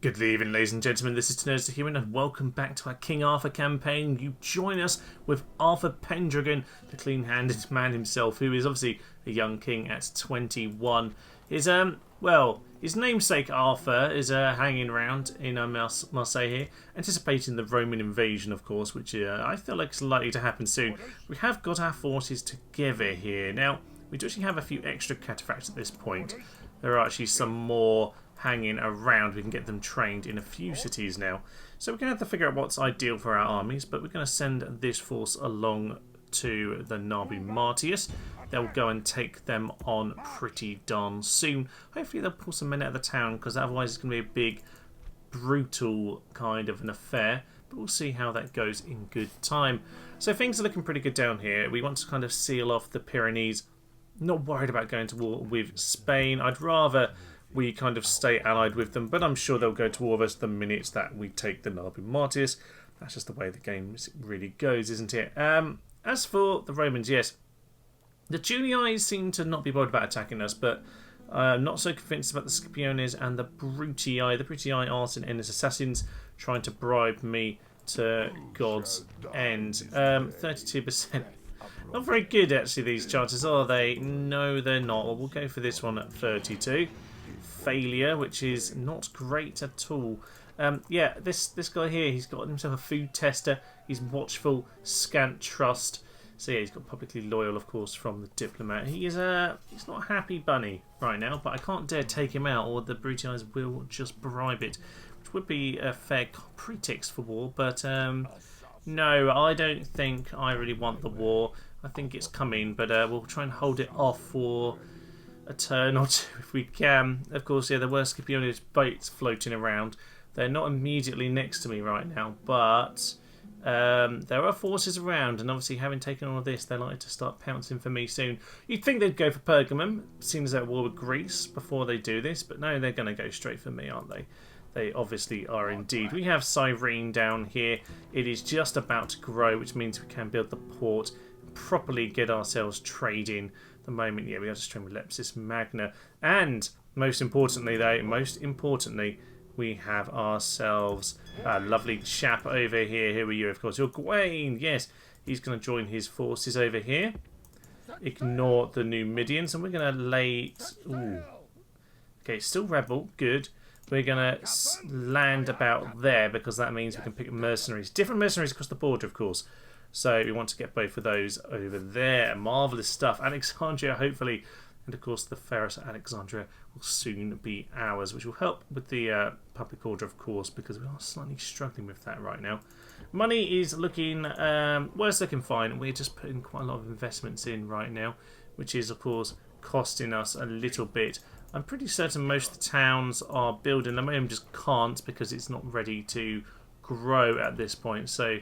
Good evening, ladies and gentlemen. This is Nerds the Human, and welcome back to our King Arthur campaign. You join us with Arthur Pendragon, the clean-handed man himself, who is obviously a young king at 21. His his namesake Arthur is hanging around in Marseille here, anticipating the Roman invasion, of course, which I feel like is likely to happen soon. We have got our forces together here now. We do actually have a few extra cataphracts at this point. There are actually some more hanging around. We can get them trained in a few cities now. So we're going to have to figure out what's ideal for our armies, but we're going to send this force along to the Nabi Martius. They'll go and take them on pretty darn soon. Hopefully they'll pull some men out of the town, because otherwise it's going to be a big, brutal kind of an affair. But we'll see how that goes in good time. So things are looking pretty good down here. We want to kind of seal off the Pyrenees. Not worried about going to war with Spain. I'd rather we kind of stay allied with them, but I'm sure they'll go to war with us the minute that we take the Nabi Martius. That's just the way the game really goes, isn't it? As for the Romans, yes, the Julii seem to not be bothered about attacking us, but I'm not so convinced about the Scipiones and the Brutii. The Brutii are some endless assassins trying to bribe me to God's end. 32%. Not very good, actually, these chances, are they? No, they're not. Well, we'll go for this one at 32. Failure, which is not great at all. Yeah, this guy here, he's got himself a food tester. He's watchful, scant trust. So yeah, he's got publicly loyal, of course, from the diplomat. He's not a happy bunny right now, but I can't dare take him out, or the Brutii will just bribe it, which would be a fair pretext for war. But no, I don't think I really want the war. I think it's coming, but we'll try and hold it off for a turn or two if we can. Of course, yeah, there were Scipiones boats floating around. They're not immediately next to me right now, but there are forces around, and obviously having taken all of this, they're likely to start pouncing for me soon. You'd think they'd go for Pergamum, seeing as they're at war with Greece, before they do this, but no, they're going to go straight for me, aren't they? They obviously are indeed. We have Cyrene down here. It is just about to grow, which means we can build the port, properly get ourselves trading. The moment, yeah, we have to train with Lepsis Magna, and most importantly, we have ourselves a lovely chap over here. Who are you? Of course, you're Gawain. Yes, he's going to join his forces over here. Ignore the Numidians, and we're going to lay. Ooh. Okay, still rebel. Good. We're going to land about there, because that means we can pick mercenaries, different mercenaries across the border, of course. So we want to get both of those over there. Marvellous stuff. Alexandria, hopefully. And, of course, the Ferris at Alexandria will soon be ours, which will help with the public order, of course, because we are slightly struggling with that right now. Money is looking, well, it's looking fine. We're just putting quite a lot of investments in right now, which is, of course, costing us a little bit. I'm pretty certain most of the towns are building. Some of them just can't because it's not ready to grow at this point. So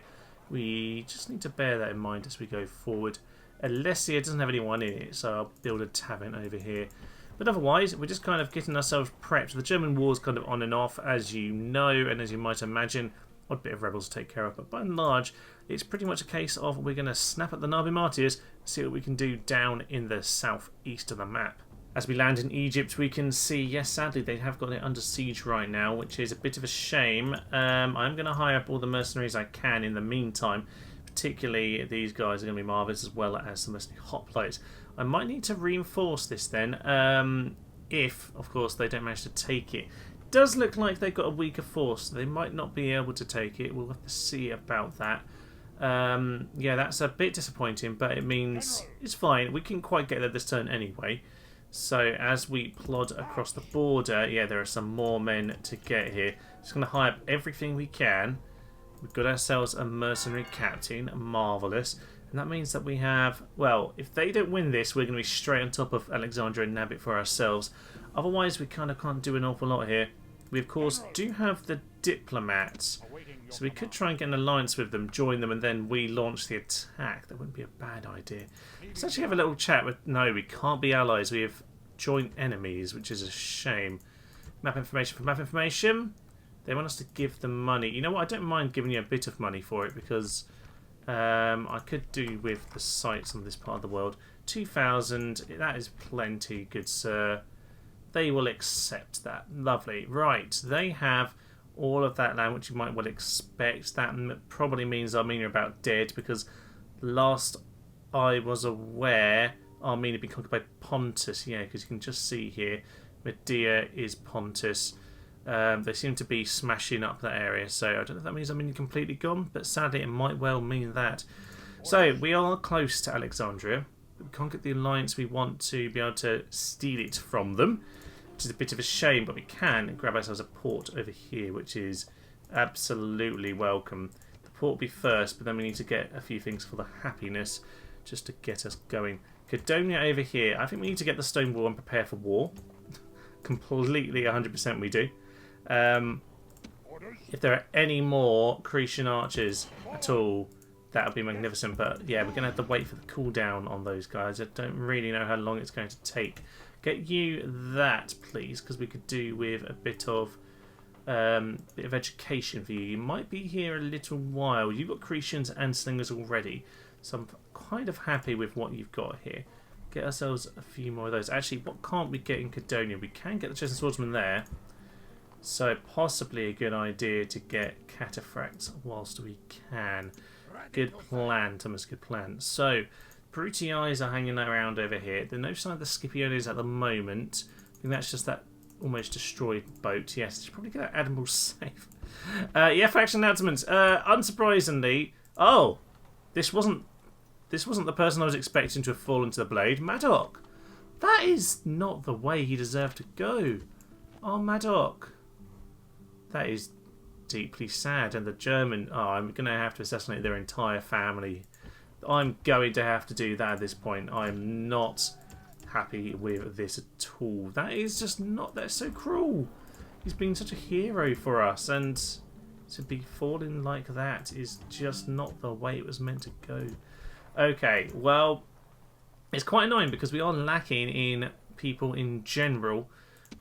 we just need to bear that in mind as we go forward. Alessia doesn't have anyone in it, so I'll build a tavern over here. But otherwise, we're just kind of getting ourselves prepped. The German war's kind of on and off, as you know, and as you might imagine. Odd bit of rebels to take care of, but by and large, it's pretty much a case of we're going to snap at the Nabi Martius, see what we can do down in the southeast of the map. As we land in Egypt, we can see, yes, sadly, they have got it under siege right now, which is a bit of a shame. I'm going to hire up all the mercenaries I can in the meantime. Particularly, these guys are going to be marvellous, as well as the mercenary hoplites. I might need to reinforce this then, if, of course, they don't manage to take it. It does look like they've got a weaker force, so they might not be able to take it. We'll have to see about that. Yeah, that's a bit disappointing, but it means it's fine. We can quite get there this turn anyway. So as we plod across the border, yeah, there are some more men to get here. Just going to hire up everything we can. We've got ourselves a mercenary captain, marvellous. And that means that we have, well, if they don't win this, we're going to be straight on top of Alexandria and nab it for ourselves. Otherwise, we kind of can't do an awful lot here. We, of course, do have the diplomats. So we could try and get an alliance with them, join them, and then we launch the attack. That wouldn't be a bad idea. Let's actually have a little chat with... No, we can't be allies. We have joint enemies, which is a shame. Map information for map information. They want us to give them money. You know what? I don't mind giving you a bit of money for it, because I could do with the sites on this part of the world. 2,000. That is plenty, good sir. They will accept that. Lovely. Right. They have all of that land, which you might well expect. That probably means Armenia are about dead, because last I was aware, Armenia had been conquered by Pontus. Yeah, because you can just see here, Medea is Pontus. They seem to be smashing up that area, so I don't know if that means Armenia completely gone, but sadly it might well mean that. So we are close to Alexandria. We can't get the alliance we want to be able to steal it from them, which is a bit of a shame, but we can grab ourselves a port over here, which is absolutely welcome. The port will be first, but then we need to get a few things for the happiness just to get us going. Cadonia over here. I think we need to get the stone wall and prepare for war. Completely 100% we do. If there are any more Cretan archers at all, that would be magnificent. But yeah, we're going to have to wait for the cooldown on those guys. I don't really know how long it's going to take. Get you that, please, because we could do with a bit of education for you. You might be here a little while. You've got Cretans and slingers already, so I'm kind of happy with what you've got here. Get ourselves a few more of those. Actually, what can't we get in Cadonia? We can get the chest and swordsman there. So possibly a good idea to get cataphracts whilst we can. Good plan, Thomas, good plan. So, Brutii are hanging around over here. There's no sign of the Scipiones at the moment. I think that's just that almost destroyed boat. Yes, they should probably get that Admiral safe. Yeah, faction announcements. Unsurprisingly, oh, this wasn't the person I was expecting to have fallen to the blade. Madoc. That is not the way he deserved to go. Oh, Madoc. That is deeply sad. And the German... Oh, I'm going to have to assassinate their entire family. I'm going to have to do that at this point. I'm not happy with this at all. That is just not... That's so cruel. He's been such a hero for us. And to be falling like that is just not the way it was meant to go. Okay, well, it's quite annoying because we are lacking in people in general.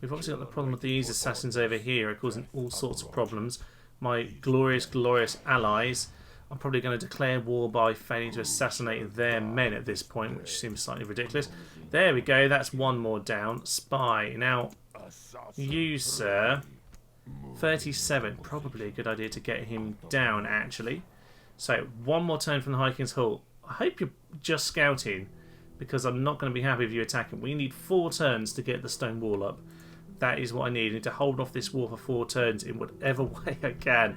We've obviously got the problem with these assassins over here, causing all sorts of problems. My glorious, glorious allies. I'm probably going to declare war by failing to assassinate their men at this point, which seems slightly ridiculous. There we go, that's one more down. Spy. Now, you, sir, 37. Probably a good idea to get him down, actually. So, one more turn from the High King's Hall. I hope you're just scouting, because I'm not going to be happy with you attacking. We need 4 turns to get the stone wall up. That is what I need. I need to hold off this war for 4 turns in whatever way I can.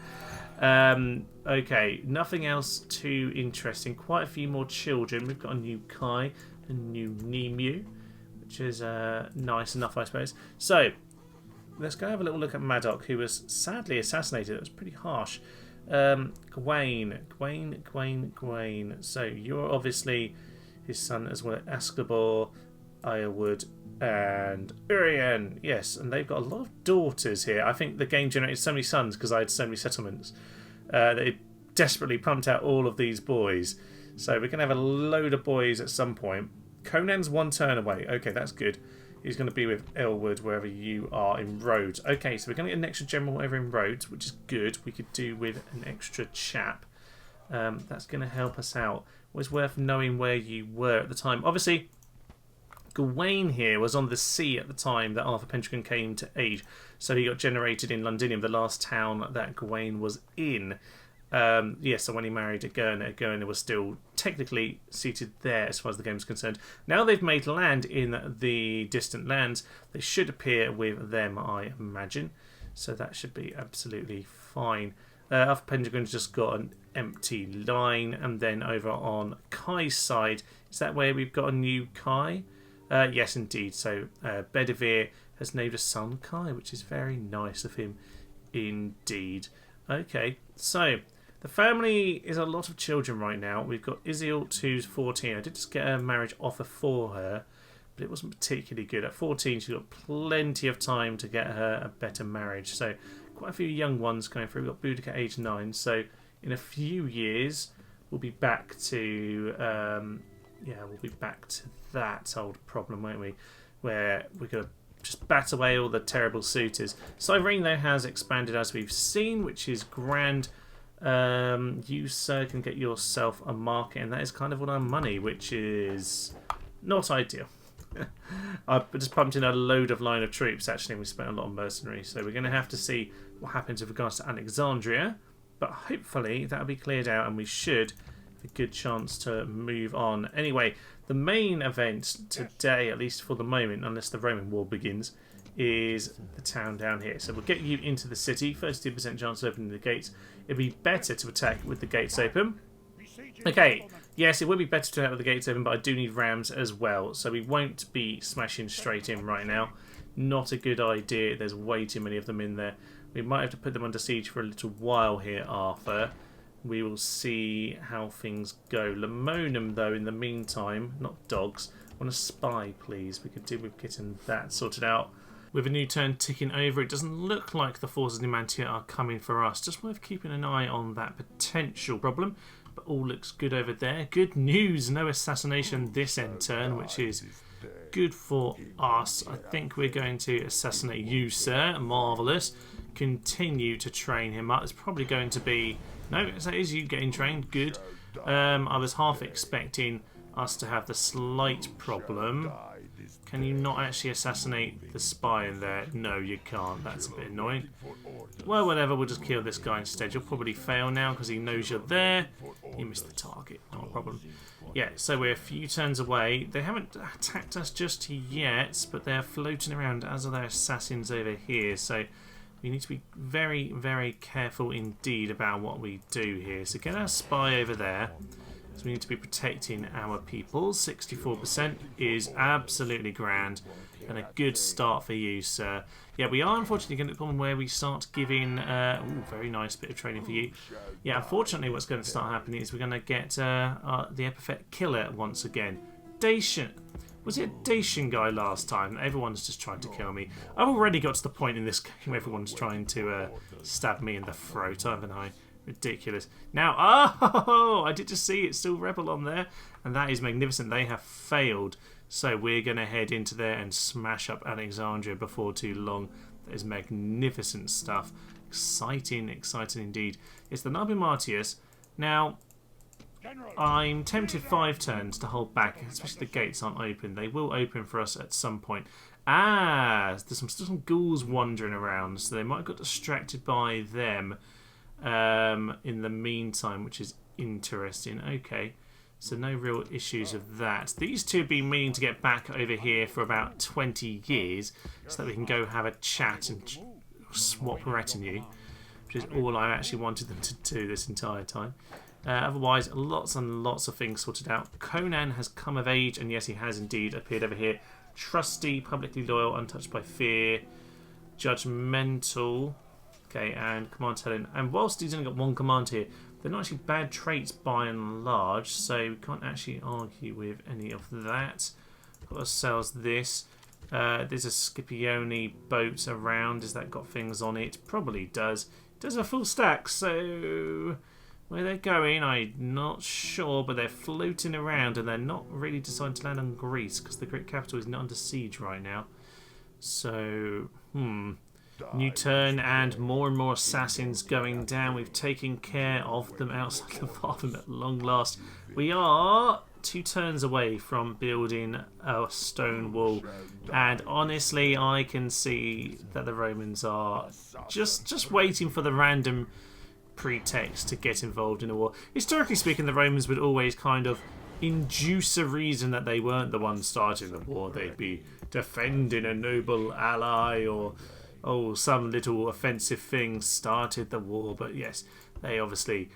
Okay, nothing else too interesting. Quite a few more children. We've got a new Kai, a new Nemu, which is nice enough, I suppose. So, let's go have a little look at Madoc, who was sadly assassinated. It was pretty harsh. Gawain. So, you're obviously his son as well. Ascabor, Ironwood, and Urian. Yes, and they've got a lot of daughters here. I think the game generated so many sons because I had so many settlements. They desperately pumped out all of these boys. So we're going to have a load of boys at some point. Conan's 1 turn away. Okay, that's good. He's going to be with Elwood wherever you are in Rhodes. Okay, so we're going to get an extra general over in Rhodes, which is good. We could do with an extra chap. That's going to help us out. It was worth knowing where you were at the time. Obviously, Gawain here was on the sea at the time that Arthur Pendragon came to age, so he got generated in Londinium, the last town that Gawain was in. So when he married Egerna was still technically seated there as far as the game is concerned. Now they've made land in the distant lands, they should appear with them, I imagine, so that should be absolutely fine. Arthur Pendragon's just got an empty line, and then over on Kai's side, is that where we've got a new Kai? Yes, indeed. So Bedivere has named a son Kai, which is very nice of him indeed. Okay, so the family is a lot of children right now. We've got Isilt, who's 14. I did just get a marriage offer for her, but it wasn't particularly good. At 14, she's got plenty of time to get her a better marriage. So quite a few young ones going through. We've got Boudica at age 9. So in a few years, we'll be back to... we'll be back to that old problem, won't we? Where we're going to just bat away all the terrible suitors. Cyrene, though, has expanded as we've seen, which is grand. You, sir, can get yourself a market, and that is kind of all our money, which is not ideal. I've just pumped in a load of line of troops, actually, and we spent a lot on mercenaries, so we're going to have to see what happens with regards to Alexandria, but hopefully that'll be cleared out and we should have a good chance to move on. Anyway, the main event today, at least for the moment, unless the Roman war begins, is the town down here. So we'll get you into the city. 32% chance of opening the gates. It'd be better to attack with the gates open. Okay, yes, it would be better to attack with the gates open, but I do need rams as well. So we won't be smashing straight in right now. Not a good idea. There's way too many of them in there. We might have to put them under siege for a little while here, Arthur. We will see how things go. Lamonum, though, in the meantime, not dogs. I want a spy, please. We could do with getting that sorted out. With a new turn ticking over, it doesn't look like the forces in Numantia are coming for us. Just worth keeping an eye on that potential problem. But all looks good over there. Good news, no assassination this end turn, which is good for us. I think we're going to assassinate you, sir. Marvellous. Continue to train him up. It's probably going to be... No, that is you getting trained. Good. I was half expecting us to have the slight problem. Can you not actually assassinate the spy in there? No, you can't. That's a bit annoying. Well, whatever. We'll just kill this guy instead. You'll probably fail now because he knows you're there. You missed the target. Not a problem. Yeah, so we're a few turns away. They haven't attacked us just yet, but they're floating around, as are their assassins over here. So we need to be very, very careful indeed about what we do here. So get our spy over there. So we need to be protecting our people. 64% is absolutely grand and a good start for you, sir. Yeah, we are unfortunately going to the point where we start giving... ooh, very nice bit of training for you. Yeah, unfortunately what's going to start happening is we're going to get the epithet killer once again. Dacian. Was it a Dacian guy last time? Everyone's just trying to kill me. I've already got to the point in this game where everyone's trying to stab me in the throat, haven't I? Ridiculous. Now, oh, I did just see it's still Rebel on there, and that is magnificent. They have failed, so we're going to head into there and smash up Alexandria before too long. That is magnificent stuff. Exciting, exciting indeed. It's the Nabi Martius. Now, I'm tempted 5 turns to hold back, especially the gates aren't open. They will open for us at some point. Ah, there's still some Gauls wandering around, so they might have got distracted by them. In the meantime, which is interesting. Okay, so no real issues with that. These two have been meaning to get back over here for about 20 years so that we can go have a chat and swap retinue, which is all I actually wanted them to do this entire time. Otherwise, lots and lots of things sorted out. Conan has come of age, and yes, he has indeed appeared over here. Trusty, publicly loyal, untouched by fear, judgmental. Okay, and command talent. And whilst he's only got 1 command here, they're not actually bad traits by and large, so we can't actually argue with any of that. Got ourselves this. There's a Scipione boat around. Has that got things on it? Probably does. It does a full stack, so where they're going, I'm not sure, but they're floating around and they're not really deciding to land on Greece because the great capital is not under siege right now. So, new turn and more assassins going down. We've taken care of them outside the farm at long last. We are 2 turns away from building a stone wall, and honestly I can see that the Romans are just waiting for the random pretext to get involved in a war. Historically speaking, the Romans would always kind of induce a reason that they weren't the ones starting the war. They'd be defending a noble ally, or some little offensive thing started the war. But yes, they obviously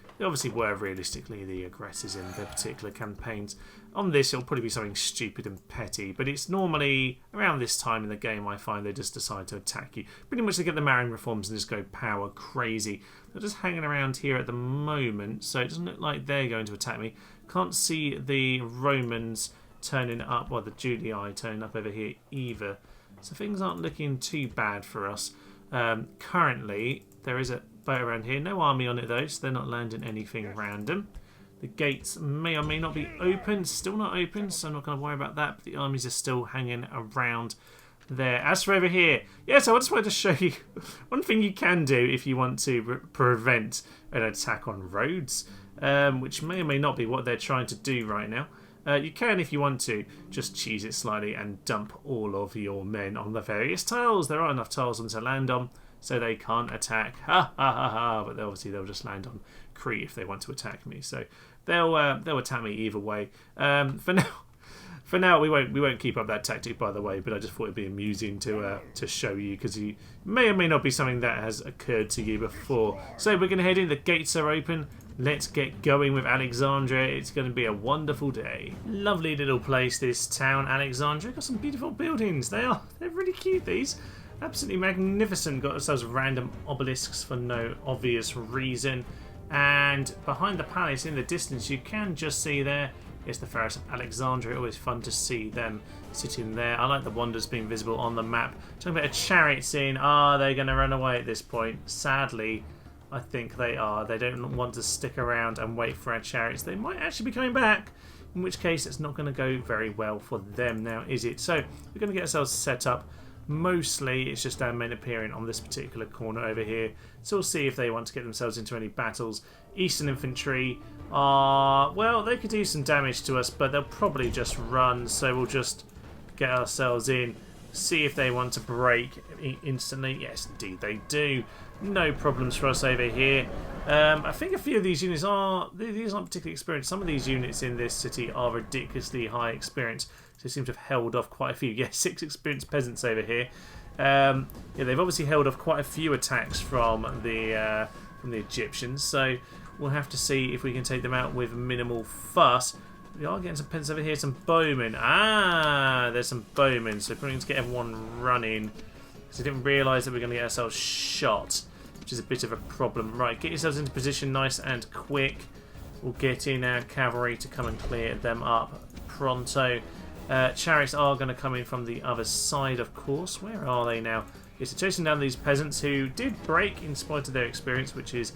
were realistically the aggressors in their particular campaigns. On this, it'll probably be something stupid and petty, but it's normally around this time in the game I find they just decide to attack you. Pretty much they get the marine reforms and just go power crazy. They're just hanging around here at the moment, so it doesn't look like they're going to attack me. Can't see the Romans turning up, or the Julii turning up over here either. So things aren't looking too bad for us. Currently, there is a boat around here. No army on it though, so they're not landing anything random. The gates may or may not be open. Still not open, so I'm not going to worry about that. But the armies are still hanging around there. As for over here, yes, I just wanted to show you one thing you can do if you want to prevent an attack on Rhodes, which may or may not be what they're trying to do right now. You can, if you want to, just cheese it slightly and dump all of your men on the various tiles. There are enough tiles on to land on. so they can't attack. Ha ha ha ha! But obviously they'll just land on Crete if they want to attack me. So they'll attack me either way. For now, we won't keep up that tactic, by the way. But I just thought it'd be amusing to show you, because you may or may not be something that has occurred to you before. So we're going to head in. The gates are open. Let's get going with Alexandria. It's going to be a wonderful day. Lovely little place, this town, Alexandria. Got some beautiful buildings. They're really cute, these. Absolutely magnificent. Got ourselves random obelisks for no obvious reason. And behind the palace in the distance, you can just see there is the Pharos of Alexandria. Always fun to see them sitting there. I like the wonders being visible on the map. Talking about a chariot scene. Are they going to run away at this point? Sadly, I think they are. They don't want to stick around and wait for our chariots. They might actually be coming back, in which case it's not going to go very well for them now, is it? So we're going to get ourselves set up. Mostly it's just our men appearing on this particular corner over here. So we'll see if they want to get themselves into any battles. Eastern infantry are, well, they could do some damage to us, but they'll probably just run. So we'll just get ourselves in, see if they want to break instantly. Yes, indeed they do. No problems for us over here. I think a few of these units these aren't particularly experienced. Some of these units in this city are ridiculously high experience. So they seem to have held off quite a few. Yeah, 6 experienced peasants over here. Yeah, they've obviously held off quite a few attacks from the Egyptians. So we'll have to see if we can take them out with minimal fuss. We are getting some peasants over here, some bowmen. Ah, there's some bowmen. So we're going to get everyone running. Because I didn't realise that we're going to get ourselves shot, which is a bit of a problem. Right, get yourselves into position nice and quick. We'll get in our cavalry to come and clear them up pronto. Chariots are going to come in from the other side, of course. Where are they now? Yes, they're chasing down these peasants who did break in spite of their experience, which is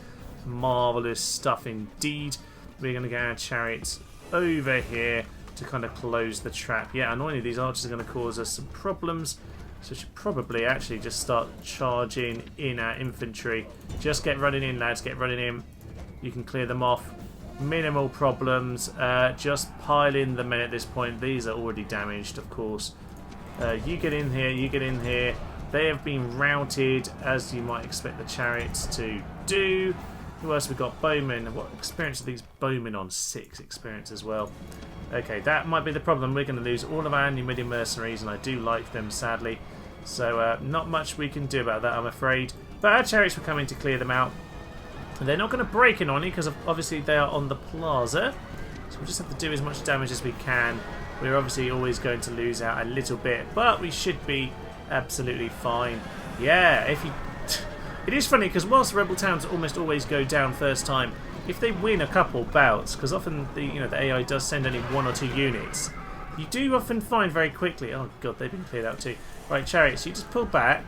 marvellous stuff indeed. We're going to get our chariots over here to kind of close the trap. Yeah, annoyingly, these archers are going to cause us some problems. So we should probably actually just start charging in our infantry. Just get running in, lads. Get running in. You can clear them off. Minimal problems. Just pile in the men at this point. These are already damaged, of course. You get in here. You get in here. They have been routed, as you might expect the chariots to do. Who else? We've got bowmen. What experience are these bowmen on? 6 experience as well. Okay, that might be the problem. We're going to lose all of our Numidian mercenaries, and I do like them, sadly. So not much we can do about that, I'm afraid. But our chariots were coming to clear them out. They're not going to break in on you, because obviously they are on the plaza. So we'll just have to do as much damage as we can. We're obviously always going to lose out a little bit, but we should be absolutely fine. Yeah, if you... It is funny, because whilst rebel towns almost always go down first time, if they win a couple bouts, because often the AI does send only 1 or 2 units, you do often find very quickly... Oh god, they've been cleared out too. Right, chariots, you just pull back.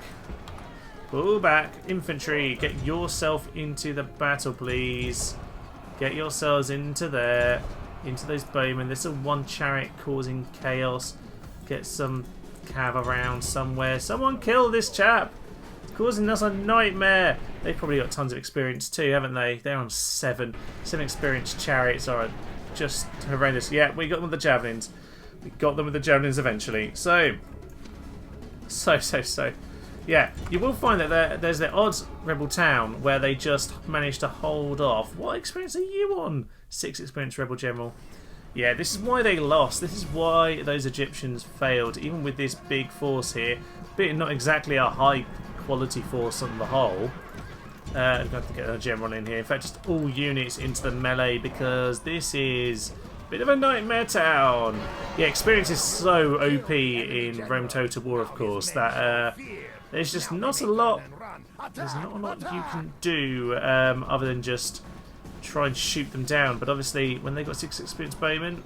Pull back. Infantry, get yourself into the battle, please. Get yourselves into there. Into those bowmen. There's a 1 chariot causing chaos. Get some cav around somewhere. Someone kill this chap. It's causing us a nightmare. They've probably got tons of experience too, haven't they? They're on 7. 7 experienced chariots are just horrendous. Yeah, we got them with the javelins. We got them with the javelins eventually. So. Yeah, you will find that there's the odd rebel town where they just managed to hold off. What experience are you on? 6 experienced rebel general. Yeah, this is why they lost. This is why those Egyptians failed, even with this big force here. But not exactly a high quality force on the whole. I'm going to have to get a general in here. In fact, just all units into the melee, because this is a bit of a nightmare town. Yeah, experience is so OP in Rome Total War, of course, that there's just not a lot. There's not a lot you can do other than just try and shoot them down. But obviously, when they've got 6 experienced bowmen,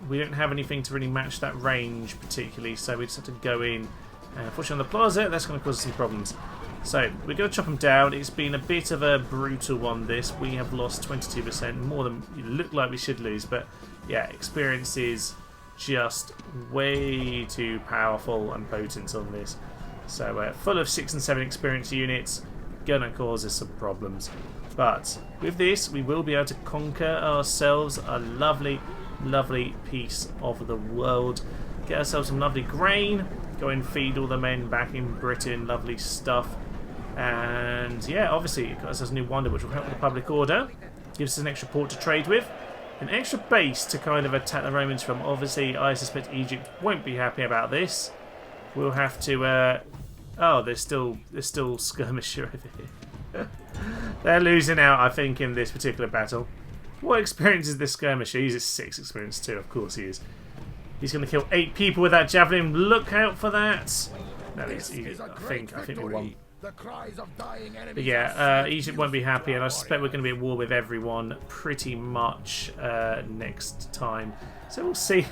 we don't have anything to really match that range particularly. So we just have to go in. Unfortunately, on the plaza, that's going to cause some problems. So we're going to chop them down. It's been a bit of a brutal one, this. We have lost 22%, more than it looked like we should lose. But yeah, experience is just way too powerful and potent on this. So full of 6 and 7 experience units, going to cause us some problems. But with this, we will be able to conquer ourselves a lovely, lovely piece of the world. Get ourselves some lovely grain. Go and feed all the men back in Britain. Lovely stuff. And yeah, obviously it got us a new wonder, which will help with the public order. Gives us an extra port to trade with. An extra base to kind of attack the Romans from. Obviously, I suspect Egypt won't be happy about this. We'll have to... oh, there's still skirmisher over here. They're losing out, I think, in this particular battle. What experience is this skirmisher? He's at 6 experience too, of course he is. He's going to kill 8 people with that javelin. Look out for that. No, I think we won. But yeah, Egypt won't be happy, and I suspect we're going to be at war with everyone pretty much next time. So we'll see.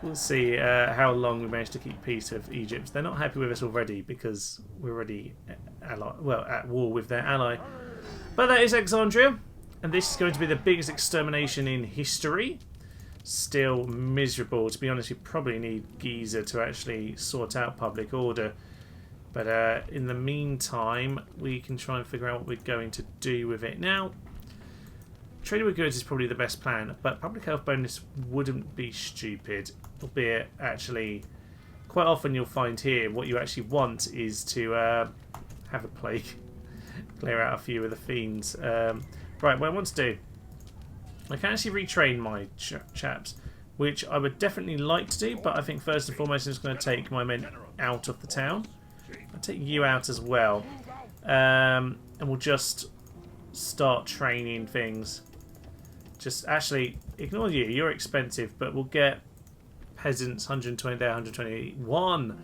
We'll see how long we manage to keep peace with Egypt. They're not happy with us already because we're already at war with their ally. But that is Alexandria, and this is going to be the biggest extermination in history. Still miserable. To be honest, we probably need Giza to actually sort out public order. But in the meantime, we can try and figure out what we're going to do with it. Now, trading with goods is probably the best plan, but public health bonus wouldn't be stupid. Albeit, actually, quite often you'll find here what you actually want is to have a plague. Clear out a few of the fiends. Right, what I want to do, I can actually retrain my chaps, which I would definitely like to do, but I think first and foremost I'm just going to take my men out of the town. I'll take you out as well. And we'll just start training things. Just actually ignore you, you're expensive, but we'll get peasants 120 there, 121.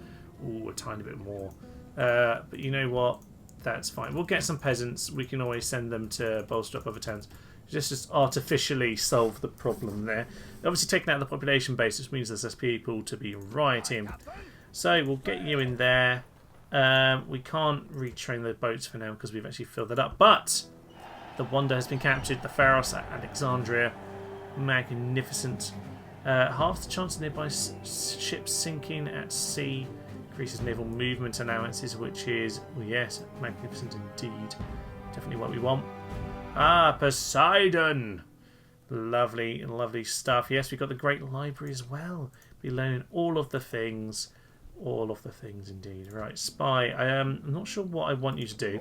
Ooh, a tiny bit more. But you know what? That's fine. We'll get some peasants. We can always send them to bolster up other towns. Just artificially solve the problem there. Obviously taking out the population base, which means there's less people to be rioting. So we'll get you in there. We can't retrain the boats for now because we've actually filled it up. But the Wonder has been captured. The Pharos at Alexandria. Magnificent. Half the chance of nearby ships sinking at sea. Increases naval movement allowances, which is, well, yes, magnificent indeed. Definitely what we want. Ah, Poseidon! Lovely, lovely stuff. Yes, we've got the Great Library as well. Be learning all of the things. All of the things indeed. Right, spy. I'm not sure what I want you to do.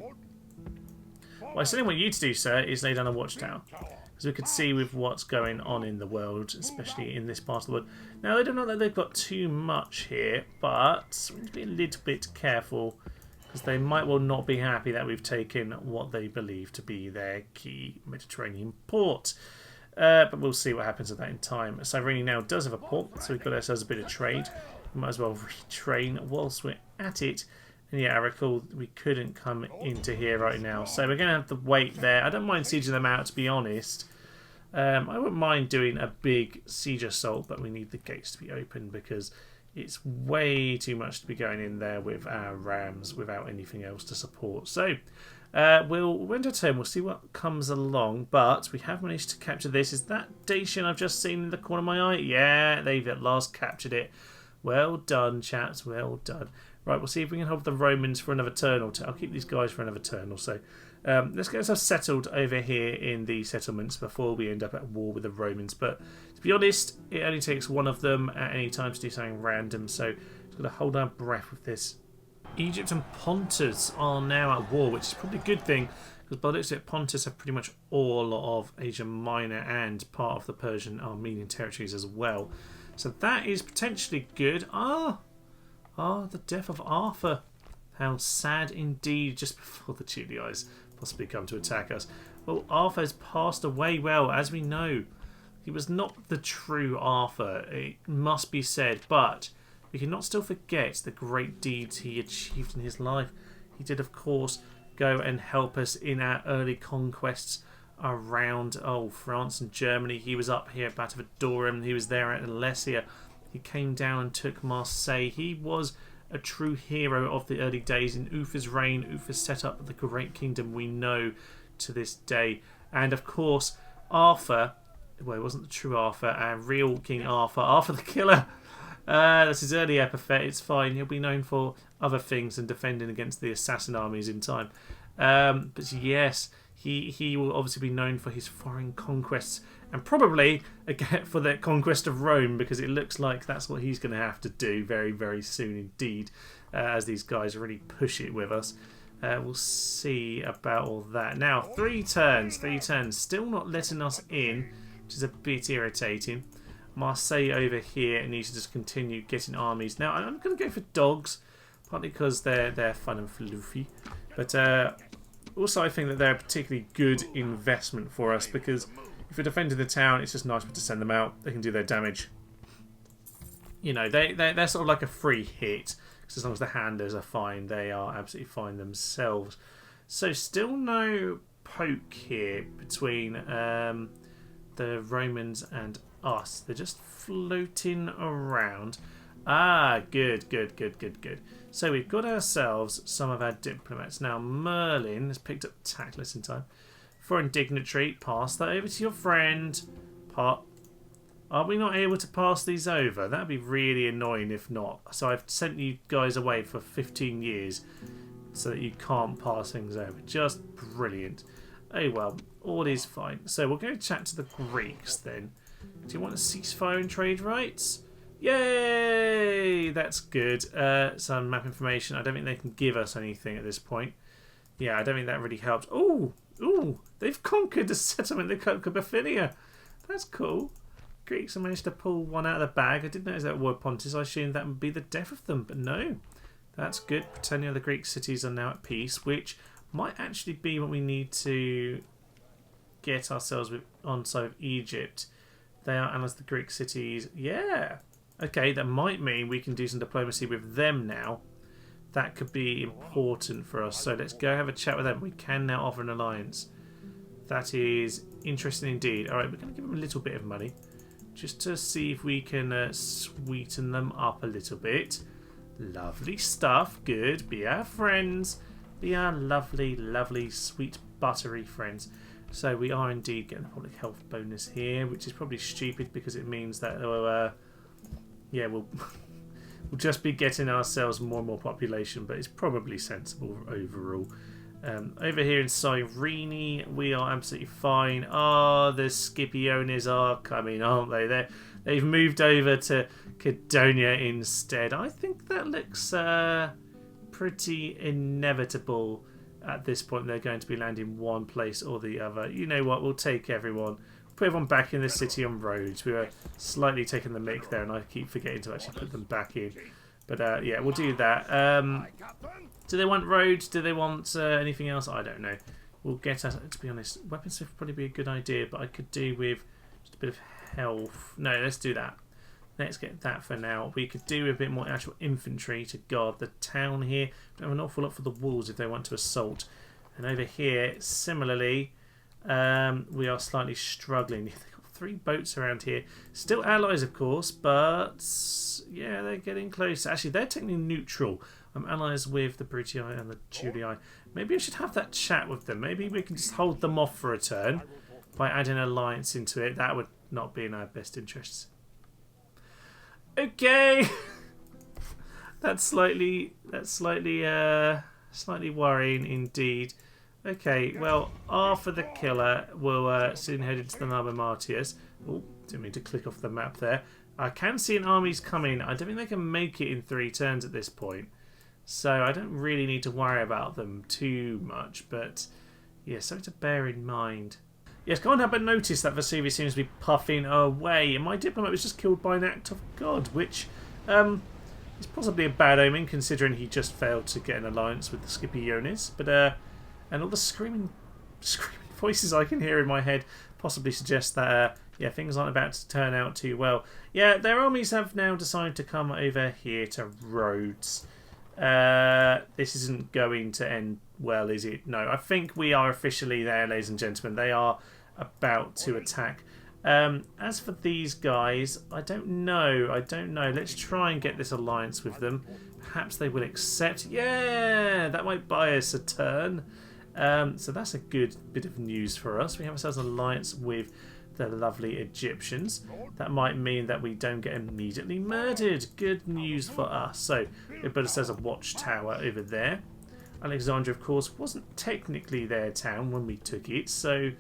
What I certainly want you to do, sir, is lay down a watchtower. Because we could see with what's going on in the world, especially in this part of the world. Now, I don't know that they've got too much here, but we need to be a little bit careful. Because they might well not be happy that we've taken what they believe to be their key Mediterranean port. But we'll see what happens with that in time. Cyrene now does have a port, so we've got ourselves a bit of trade. We might as well retrain whilst we're at it. And yeah, I recall we couldn't come into here right now. So we're going to have to wait there. I don't mind sieging them out, to be honest. I wouldn't mind doing a big siege assault, but we need the gates to be open because it's way too much to be going in there with our rams without anything else to support. So we'll enter turn. We'll see what comes along. But we have managed to capture this. Is that Dacian I've just seen in the corner of my eye? Yeah, they've at last captured it. Well done, chaps. Well done. Right, we'll see if we can hold the Romans for another turn or two. I'll keep these guys for another turn or so. Let's get ourselves settled over here in the settlements before we end up at war with the Romans. But to be honest, it only takes one of them at any time to do something random. So we've got to hold our breath with this. Egypt and Pontus are now at war, which is probably a good thing. Because by the looks of it, Pontus have pretty much all of Asia Minor and part of the Persian Armenian territories as well. So that is potentially good. The death of Arthur. How sad indeed, just before the Julii possibly come to attack us. Well, Arthur has passed away. Well, as we know, he was not the true Arthur, it must be said, but we cannot still forget the great deeds he achieved in his life. He did, of course, go and help us in our early conquests around France and Germany. He was up here at Battle of Adorum. He was there at Alesia. He came down and took Marseille. He was a true hero of the early days in Uther's reign. Uther set up the great kingdom we know to this day. And of course, Arthur, well, it wasn't the true Arthur, our real King Arthur, Arthur the Killer. That's his early epithet. It's fine. He'll be known for other things and defending against the assassin armies in time. But yes, he will obviously be known for his foreign conquests and probably again for the conquest of Rome, because it looks like that's what he's going to have to do very, very soon indeed, as these guys really push it with us. We'll see about all that. Now, 3 turns, still not letting us in, which is a bit irritating. Marseille over here needs to just continue getting armies. Now, I'm going to go for dogs, partly because they're fun and fluffy, but also I think that they're a particularly good investment for us, because if we're defending the town, it's just nice to send them out. They can do their damage. You know, they're sort of like a free hit. Because as long as the handlers are fine, they are absolutely fine themselves. So still no poke here between the Romans and us. They're just floating around. Ah, good. So we've got ourselves some of our diplomats. Now Merlin has picked up tactless in time. Foreign dignitary, pass that over to your friend. Are we not able to pass these over? That'd be really annoying if not. So I've sent you guys away for 15 years so that you can't pass things over. Just brilliant. Oh well, all is fine. So we'll go chat to the Greeks then. Do you want a ceasefire and trade rights? Yay! That's good. Some map information. I don't think they can give us anything at this point. Yeah, I don't think that really helps. Ooh! They've conquered a settlement. They conquered Bithynia. That's cool. Greeks have managed to pull one out of the bag. I didn't notice that word Pontus. I assumed that would be the death of them, but no. That's good. Pretending the Greek cities are now at peace, which might actually be what we need to get ourselves on side of Egypt. They are allies to the Greek cities. Yeah. Okay, that might mean we can do some diplomacy with them now. That could be important for us. So let's go have a chat with them. We can now offer an alliance. That is interesting indeed. All right, we're going to give them a little bit of money, just to see if we can sweeten them up a little bit. Lovely stuff. Good. Be our friends. Be our lovely, lovely, sweet, buttery friends. So we are indeed getting the public health bonus here, which is probably stupid because it means that, yeah, we'll just be getting ourselves more and more population, but it's probably sensible overall. Over here in Cyrene, we are absolutely fine. Oh, the Scipiones are coming, aren't they? They've moved over to Cadonia instead. I think that looks pretty inevitable at this point. They're going to be landing one place or the other. You know what? We'll take everyone. Put everyone back in the city on Rhodes. We were slightly taking the mick there, and I keep forgetting to actually put them back in. But yeah, we'll do that. Do they want Rhodes? Do they want anything else? I don't know. We'll get at it. To be honest, weapons would probably be a good idea, but I could do with just a bit of health. No, let's do that. Let's get that for now. We could do a bit more actual infantry to guard the town here. We have an awful lot for the walls if they want to assault. And over here, similarly, we are slightly struggling. They've got 3 boats around here. Still allies, of course, but yeah, they're getting close. Actually, they're technically neutral. I'm allies with the Briton and the Julii. Maybe I should have that chat with them. Maybe we can just hold them off for a turn by adding an alliance into it. That would not be in our best interests. Okay, that's slightly worrying indeed. Okay, well, Arthur the Killer will soon head into the Martius. Oh, didn't mean to click off the map there. I can see an army's coming. I don't think they can make it in 3 turns at this point, so I don't really need to worry about them too much. But yeah, something to bear in mind. Yes, can't help but notice that Vesuvius seems to be puffing away, and my diplomat was just killed by an act of God, which is possibly a bad omen considering he just failed to get an alliance with the Scipiones. But and all the screaming voices I can hear in my head possibly suggest that yeah, things aren't about to turn out too well. Yeah, their armies have now decided to come over here to Rhodes. This isn't going to end well, is it? No, I think we are officially there, ladies and gentlemen. They are about to attack. As for these guys, I don't know. Let's try and get this alliance with them. Perhaps they will accept. Yeah, that might buy us a turn. So that's a good bit of news for us. We have ourselves an alliance with the lovely Egyptians. That might mean that we don't get immediately murdered. Good news for us. So we put ourselves a watchtower over there. Alexandria, of course, wasn't technically their town when we took it, so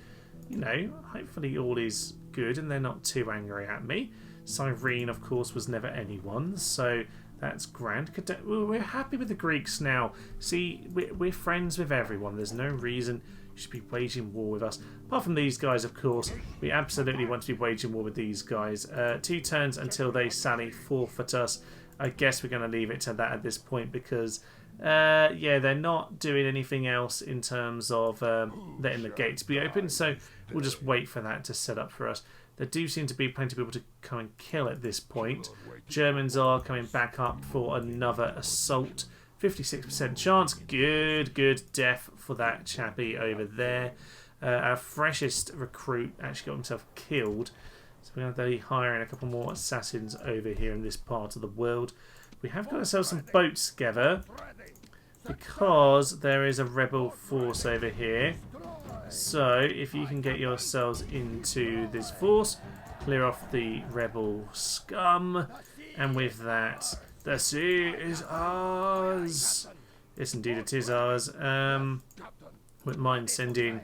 you know, hopefully all is good and they're not too angry at me. Cyrene, of course, was never anyone's, so that's grand. We're happy with the Greeks now. See, we're friends with everyone. There's no reason you should be waging war with us. Apart from these guys, of course, we absolutely want to be waging war with these guys. 2 turns until they sally forfeit us. I guess we're going to leave it to that at this point because, yeah, they're not doing anything else in terms of letting the gates be open. So we'll just wait for that to set up for us. There do seem to be plenty of people to come and kill at this point. Germans are coming back up for another assault. 56% chance. Good death for that chappie over there. Our freshest recruit actually got himself killed. So we're going to be hiring a couple more assassins over here in this part of the world. We have got ourselves some boats together because there is a rebel force over here. So if you can get yourselves into this force, clear off the rebel scum, and with that, the sea is ours. Yes, indeed, it is ours. Wouldn't mind sending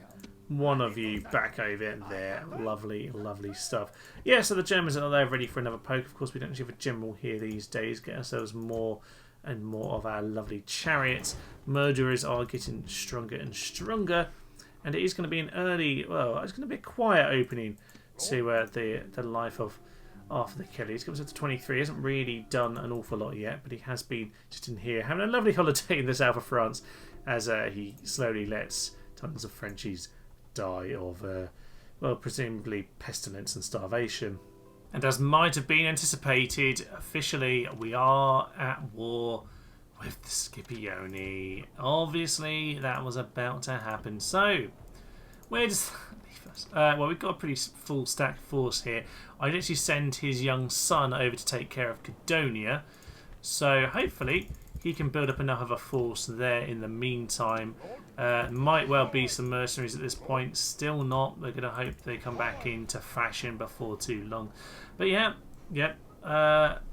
one of you back over there. Lovely stuff. Yeah, so the Germans are there ready for another poke. Of course, we don't actually have a general here these days. Get ourselves more and more of our lovely chariots. Murderers are getting stronger and stronger. And it is going to be an early, well, it's going to be a quiet opening to the life of Arthur the Killer. He's got himself to 23. He hasn't really done an awful lot yet, but he has been just in here having a lovely holiday in the south of France as he slowly lets tons of Frenchies die of, well, presumably pestilence and starvation. And as might have been anticipated, officially we are at war with the Scipioni. Obviously, that was about to happen. So, where does that leave us? Well, we've got a pretty full stack force here. I'd actually send his young son over to take care of Cadonia. So, hopefully, he can build up enough of a force there in the meantime. Might well be some mercenaries at this point. Still not. We're going to hope they come back into fashion before too long. But yeah.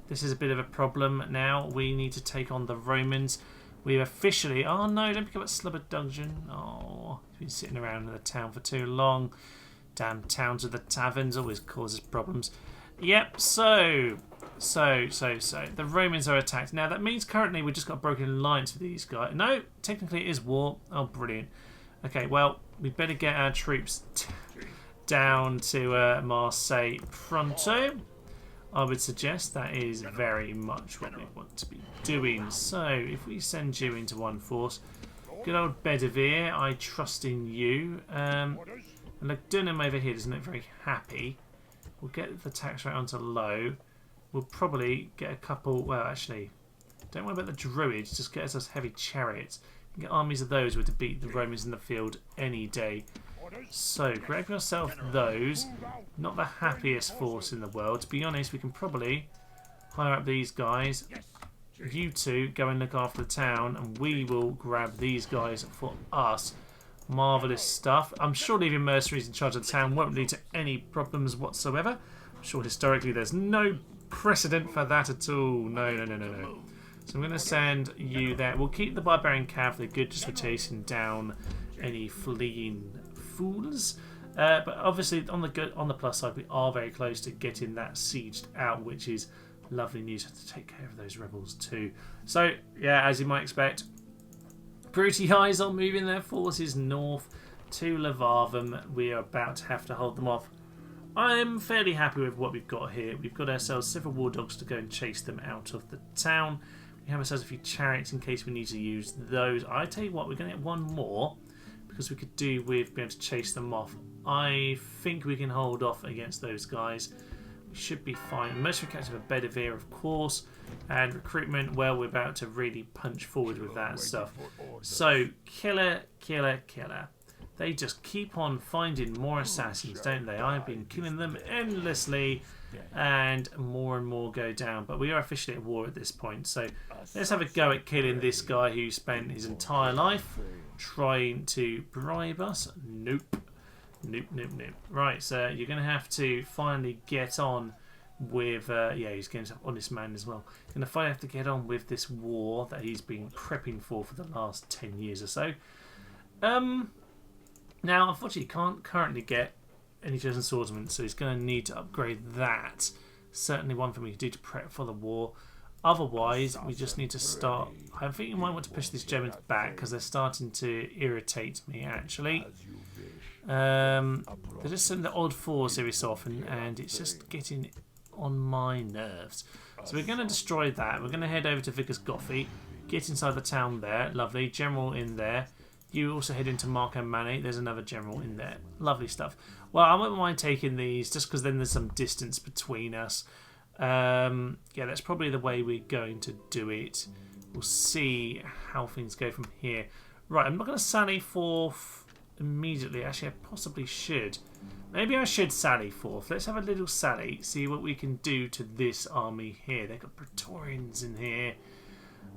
This is a bit of a problem now. We need to take on the Romans. We've officially... Oh no, don't become a slubberdungeon. Oh, he's been sitting around in the town for too long. Damn towns with the taverns always causes problems. Yep, so the Romans are attacked. Now that means currently we've just got a broken alliance with these guys. No, technically it is war. Oh, brilliant. Okay, well, we better get our troops down to Marseille pronto. I would suggest that is very much what we want to be doing. So, if we send you into one force, good old Bedivere, I trust in you. And look, Dunham over here doesn't look very happy. We'll get the tax rate onto low. We'll probably get a couple, well, actually, don't worry about the Druids, just get us heavy chariots. You can get armies of those who to beat the Romans in the field any day. So, grab yourself those. Not the happiest force in the world. To be honest, we can probably hire up these guys. You two go and look after the town, and we will grab these guys for us. Marvellous stuff. I'm sure leaving mercenaries in charge of the town won't lead to any problems whatsoever. I'm sure historically there's no precedent for that at all. No. So I'm going to send you there. We'll keep the barbarian cav. They're good just for chasing down any fleeing fools, but obviously on the plus side we are very close to getting that sieged out, which is lovely news. Have to take care of those rebels too. So yeah, as you might expect, Brutiais are moving their forces north to Levarvum. We are about to have to hold them off. I'm fairly happy with what we've got here. We've got ourselves several war dogs to go and chase them out of the town. We have ourselves a few chariots in case we need to use those. I tell you what, we're going to get one more, because we could do with being able to chase them off. I think we can hold off against those guys. We should be fine. Mercenary captain of Bedivere, of course. And recruitment, well, we're about to really punch forward with that stuff. So, killer. They just keep on finding more assassins, don't they? I've been killing them endlessly, and more go down. But we are officially at war at this point. So, let's have a go at killing this guy who spent his entire life trying to bribe us. Nope. Right, so you're going to have to finally get on with yeah, he's getting himself honest man as well. Going to finally have to get on with this war that he's been prepping for the last 10 years or so. Now, unfortunately, he can't currently get any chosen swordsman, so he's going to need to upgrade that. Certainly one thing we can do to prep for the war. Otherwise, we just need to start... I think you might want to push these Germans back because they're starting to irritate me, actually. They're just sending the odd force every so often, and it's just getting on my nerves. So we're going to destroy that. We're going to head over to Vickers Gothy, get inside the town there. Lovely. General in there. You also head into Marco Mani. There's another general in there. Lovely stuff. Well, I wouldn't mind taking these just because then there's some distance between us. Yeah, that's probably the way we're going to do it. We'll see how things go from here. Right, I'm not going to sally forth immediately. Actually, I possibly should. Maybe I should sally forth. Let's have a little sally, see what we can do to this army here. They've got Praetorians in here.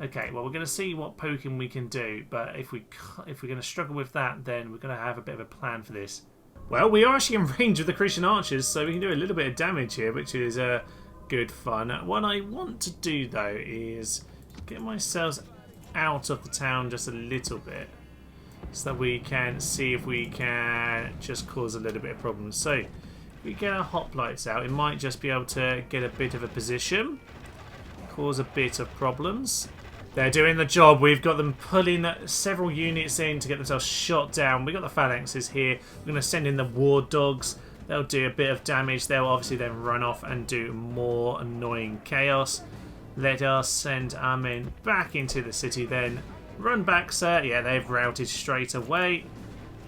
Okay, well, we're going to see what poking we can do, but if we're going to struggle with that, then we're going to have a bit of a plan for this. Well, we are actually in range of the Christian archers, so we can do a little bit of damage here, which is good fun. What I want to do, though, is get myself out of the town just a little bit, so that we can see if we can just cause a little bit of problems. So, if we get our hoplites out, it might just be able to get a bit of a position, cause a bit of problems. They're doing the job. We've got them pulling several units in to get themselves shot down. We've got the phalanxes here. We're going to send in the war dogs. They'll do a bit of damage. They'll obviously then run off and do more annoying chaos. Let us send our men back into the city then. Run back, sir. Yeah, they've routed straight away.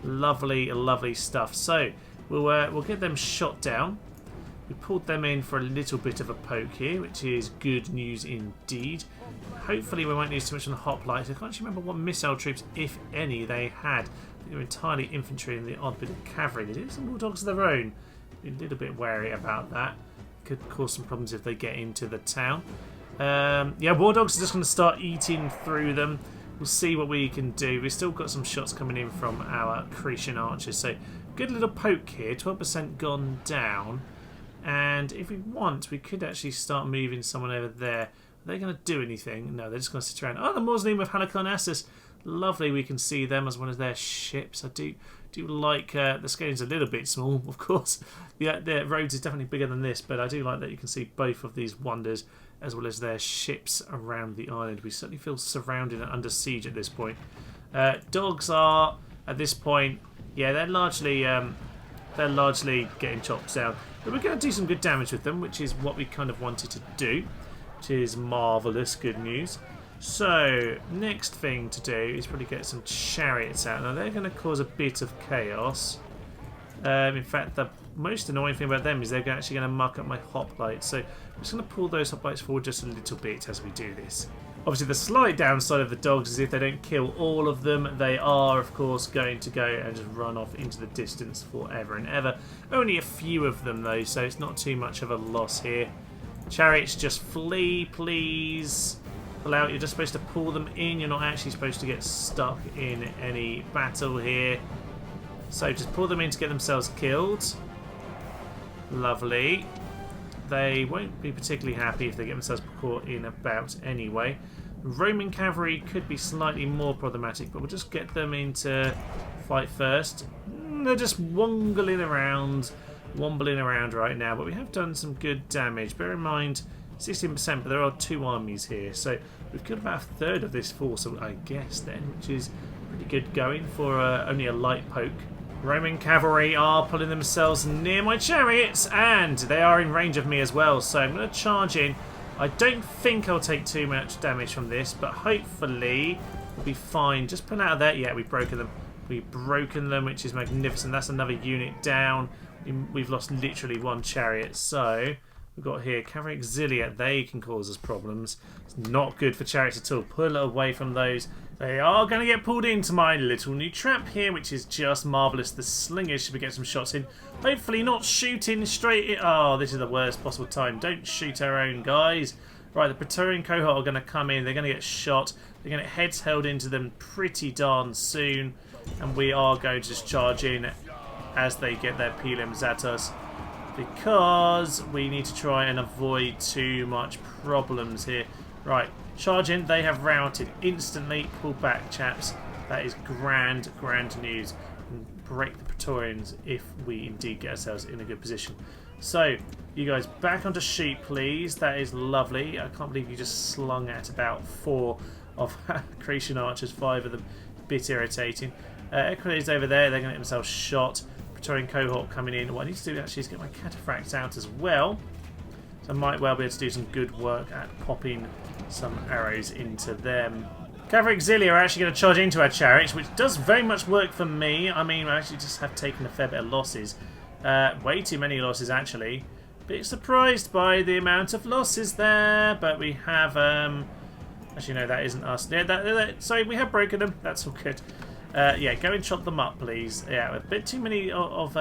Lovely, lovely stuff. So, we'll get them shot down. We pulled them in for a little bit of a poke here, which is good news indeed. Hopefully we won't use too much on the hoplites. I can't actually remember what missile troops, if any, they had. They were entirely infantry and the odd bit of cavalry. They did some war dogs of their own. Be a little bit wary about that. Could cause some problems if they get into the town. Yeah, war dogs are just going to start eating through them. We'll see what we can do. We've still got some shots coming in from our Cretan archers. So, good little poke here. 12% gone down. And if we want, we could actually start moving someone over there. Are they going to do anything? No, they're just going to sit around. Oh, the mausoleum of Halicarnassus. Lovely, we can see them as one of their ships. I do like the scaling's a little bit small, of course. Yeah, the Rhodes is definitely bigger than this, but I do like that you can see both of these wonders as well as their ships around the island. We certainly feel surrounded and under siege at this point. Dogs are at this point, yeah, they're largely getting chopped down. But we're going to do some good damage with them, which is what we kind of wanted to do, which is marvellous good news. So, next thing to do is probably get some chariots out. Now, they're going to cause a bit of chaos. In fact, the most annoying thing about them is they're actually going to muck up my hoplites. So, I'm just going to pull those hoplites forward just a little bit as we do this. Obviously, the slight downside of the dogs is if they don't kill all of them, they are, of course, going to go and just run off into the distance forever and ever. Only a few of them, though, so it's not too much of a loss here. Chariots, just flee, please. Pull out. You're just supposed to pull them in. You're not actually supposed to get stuck in any battle here. So just pull them in to get themselves killed. Lovely. They won't be particularly happy if they get themselves caught in a bout anyway. Roman cavalry could be slightly more problematic, but we'll just get them into fight first. They're just wobbling around right now, but we have done some good damage. Bear in mind, 16%, but there are two armies here, so we've got about a third of this force, I guess, then, which is pretty good going for only a light poke. Roman cavalry are pulling themselves near my chariots, and they are in range of me as well, so I'm going to charge in. I don't think I'll take too much damage from this, but hopefully we'll be fine. Just pull out of there. Yeah, we've broken them. We've broken them, which is magnificent. That's another unit down. We've lost literally one chariot, so we've got here cavalry auxiliate. They can cause us problems. It's not good for chariots at all. Pull away from those. They are going to get pulled into my little new trap here, which is just marvellous. The slingers should be getting some shots in. Hopefully not shooting straight in. Oh, this is the worst possible time. Don't shoot our own guys. Right, the Praetorian cohort are going to come in. They're going to get shot. They're going to get heads held into them pretty darn soon. And we are going to just charge in as they get their prelims at us, because we need to try and avoid too much problems here. Right, charge in. They have routed instantly. Pull back, chaps. That is grand news. break the Praetorians if we indeed get ourselves in a good position. So, you guys back onto sheep, please. That is lovely. I can't believe you just slung at about 4 of Cretan archers, 5 of them. A bit irritating. Equites over there, they're going to get themselves shot. Praetorian cohort coming in. What I need to do actually is get my cataphracts out as well. So I might well be able to do some good work at popping some arrows into them. Cavalry Auxilia are actually going to charge into our chariots, which does very much work for me. I mean, I actually just have taken a fair bit of losses. Way too many losses, actually. Bit surprised by the amount of losses there, but we have... actually, no, that isn't us. Yeah, sorry, we have broken them. That's all good. Yeah, go and chop them up, please. Yeah, a bit too many of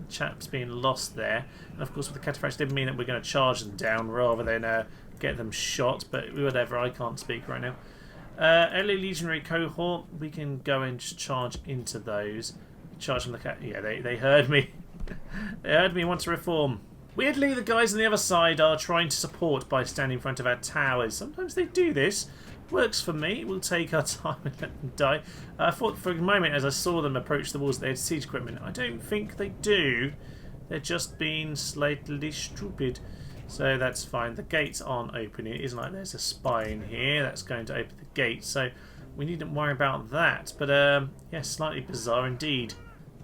chaps being lost there. And of course, with the cataphracts, didn't mean that we're going to charge them down rather than get them shot. But whatever, I can't speak right now. LA Legionary cohort, we can go and just charge into those. Charge from the cat. Yeah, they heard me. They heard me want to reform. Weirdly, the guys on the other side are trying to support by standing in front of our towers. Sometimes they do this. Works for me. We'll take our time and let them die. I thought for a moment as I saw them approach the walls that they had siege equipment. I don't think they do. They're just being slightly stupid. So that's fine. The gates aren't opening. It isn't like there's a spy in here that's going to open the gates. So we needn't worry about that. But yeah, slightly bizarre indeed.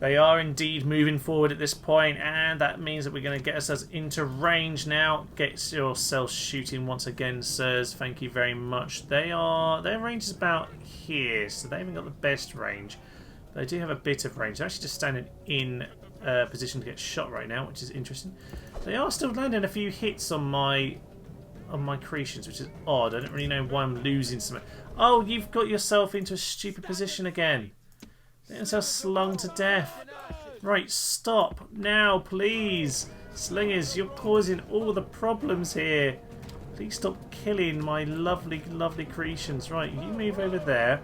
They are indeed moving forward at this point, and that means that we're going to get ourselves into range now. Get yourselves shooting once again, sirs. Thank you very much. Their range is about here, so they haven't got the best range. But they do have a bit of range. They're actually just standing in position to get shot right now, which is interesting. They are still landing a few hits on my Cretians, which is odd. I don't really know why I'm losing some. Oh, you've got yourself into a stupid position again. Getting yourself slung to death. Right, stop now, please. Slingers, you're causing all the problems here. Please stop killing my lovely, lovely Cretians. Right, you move over there.